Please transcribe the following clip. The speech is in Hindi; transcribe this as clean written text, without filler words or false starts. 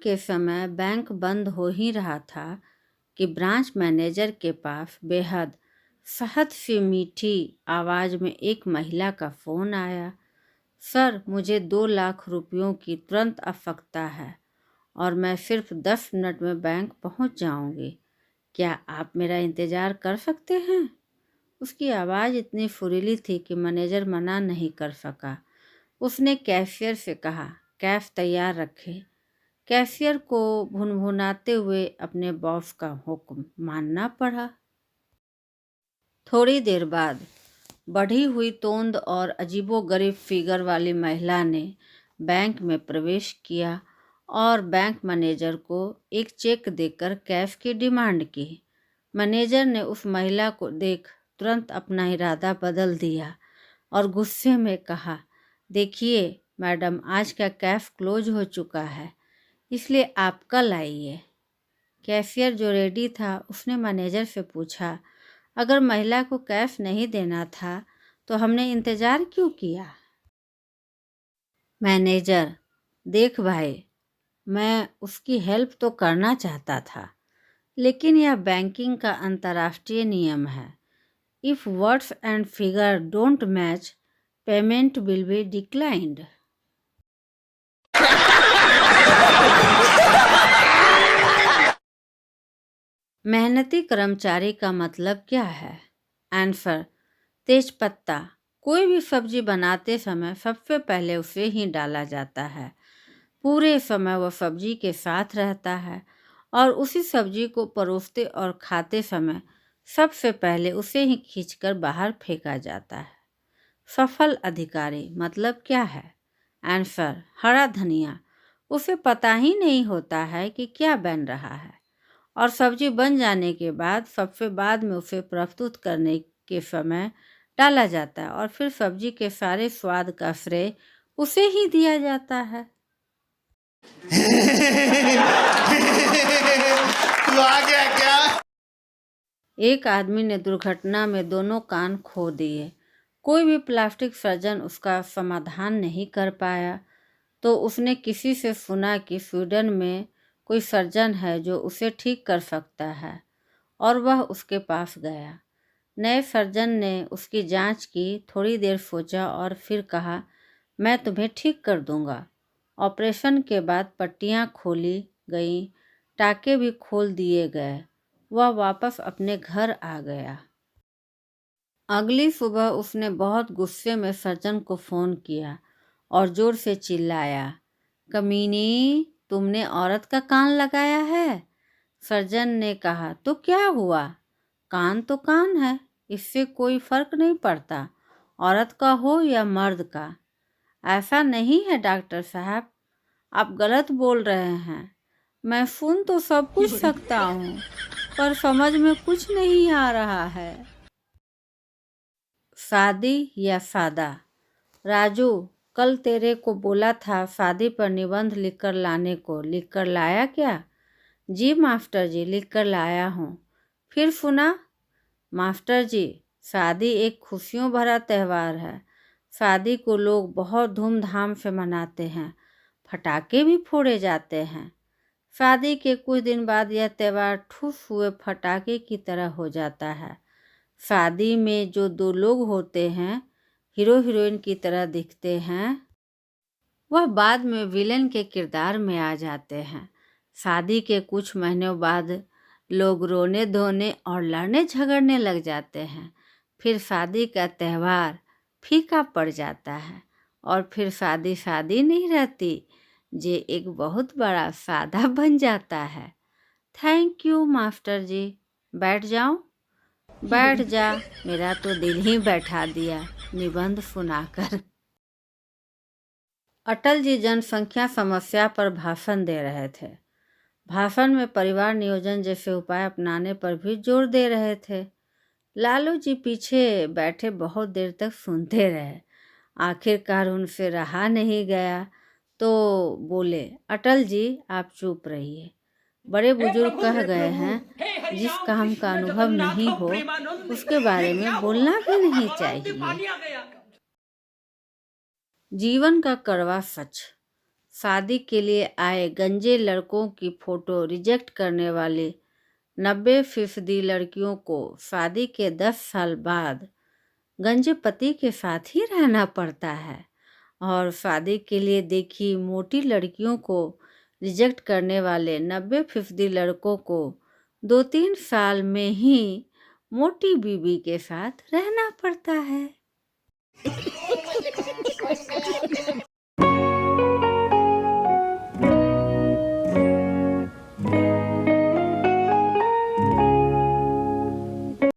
के समय बैंक बंद हो ही रहा था कि ब्रांच मैनेजर के पास बेहद सहज सी मीठी आवाज़ में एक महिला का फ़ोन आया। सर, मुझे 2 लाख रुपयों की तुरंत आवश्यकता है और मैं सिर्फ 10 मिनट में बैंक पहुंच जाऊंगी। क्या आप मेरा इंतज़ार कर सकते हैं? उसकी आवाज़ इतनी फुरीली थी कि मैनेजर मना नहीं कर सका। उसने कैशियर से कहा, कैश तैयार रखे। कैशियर को भुनभुनाते हुए अपने बॉस का हुक्म मानना पड़ा। थोड़ी देर बाद बढ़ी हुई तोंद और अजीबोगरीब फिगर वाली महिला ने बैंक में प्रवेश किया और बैंक मैनेजर को एक चेक देकर कैश की डिमांड की। मैनेजर ने उस महिला को देख तुरंत अपना इरादा बदल दिया और गुस्से में कहा, देखिए मैडम, आज का कैश क्लोज हो चुका है, इसलिए आप कल आइए। कैशियर जो रेडी था उसने मैनेजर से पूछा, अगर महिला को कैश नहीं देना था तो हमने इंतज़ार क्यों किया? मैनेजर, देख भाई, मैं उसकी हेल्प तो करना चाहता था, लेकिन यह बैंकिंग का अंतर्राष्ट्रीय नियम है। If words and figure don't match, payment will be declined. मेहनती कर्मचारी का मतलब क्या है? आंसर, तेजपत्ता। कोई भी सब्जी बनाते समय सबसे पहले उसे ही डाला जाता है। पूरे समय वह सब्जी के साथ रहता है और उसी सब्जी को परोसते और खाते समय सबसे पहले उसे ही खींचकर बाहर फेंका जाता है। सफल अधिकारी मतलब क्या है? आंसर, हरा धनिया। उसे पता ही नहीं होता है कि क्या बन रहा है और सब्जी बन जाने के बाद सबसे बाद में उसे प्रस्तुत करने के समय डाला जाता है और फिर सब्जी के सारे स्वाद का श्रेय उसे ही दिया जाता है। तू आ गया क्या? एक आदमी ने दुर्घटना में दोनों कान खो दिए। कोई भी प्लास्टिक सर्जन उसका समाधान नहीं कर पाया, तो उसने किसी से सुना कि स्वीडन में कोई सर्जन है जो उसे ठीक कर सकता है और वह उसके पास गया। नए सर्जन ने उसकी जांच की, थोड़ी देर सोचा और फिर कहा, मैं तुम्हें ठीक कर दूंगा। ऑपरेशन के बाद पट्टियां खोली गईं, टाके भी खोल दिए गए। वह वापस अपने घर आ गया। अगली सुबह उसने बहुत गुस्से में सर्जन को फ़ोन किया और ज़ोर से चिल्लाया, कमीनी, तुमने औरत का कान लगाया है? सर्जन ने कहा, तो क्या हुआ? कान तो कान है, इससे कोई फर्क नहीं पड़ता, औरत का हो या मर्द का। ऐसा नहीं है डॉक्टर साहब, आप गलत बोल रहे हैं। मैं सुन तो सब कुछ सकता हूँ, पर समझ में कुछ नहीं आ रहा है। शादी या सादा? राजू, कल तेरे को बोला था शादी पर निबंध लिखकर लाने को, लिखकर लाया क्या? जी मास्टर जी, लिखकर लाया हूँ। फिर सुना? मास्टर जी, शादी एक खुशियों भरा त्यौहार है। शादी को लोग बहुत धूमधाम से मनाते हैं, फटाके भी फोड़े जाते हैं। शादी के कुछ दिन बाद यह त्यौहार ठुस हुए फटाके की तरह हो जाता है। शादी में जो दो लोग होते हैं, हीरो हीरोइन की तरह दिखते हैं, वह बाद में विलेन के किरदार में आ जाते हैं। शादी के कुछ महीनों बाद लोग रोने धोने और लड़ने झगड़ने लग जाते हैं। फिर शादी का त्यौहार फीका पड़ जाता है और फिर शादी शादी नहीं रहती, जे एक बहुत बड़ा सादा बन जाता है। थैंक यू मास्टर जी। बैठ जाऊं? बैठ जा, मेरा तो दिल ही बैठा दिया निबंध सुनाकर। अटल जी जनसंख्या समस्या पर भाषण दे रहे थे। भाषण में परिवार नियोजन जैसे उपाय अपनाने पर भी जोर दे रहे थे। लालू जी पीछे बैठे बहुत देर तक सुनते रहे। आखिरकार उनसे रहा नहीं गया तो बोले, अटल जी आप चुप रहिए। बड़े बुजुर्ग कह गए हैं, जिस काम का अनुभव नहीं हो उसके बारे में बोलना भी नहीं चाहिए। जीवन का कड़वा सच, शादी के लिए आए गंजे लड़कों की फोटो रिजेक्ट करने वाले 90% लड़कियों को शादी के 10 साल बाद गंजे पति के साथ ही रहना पड़ता है और शादी के लिए देखी मोटी लड़कियों को रिजेक्ट करने वाले 90% लड़कों को 2-3 साल में ही मोटी बीवी के साथ रहना पड़ता है।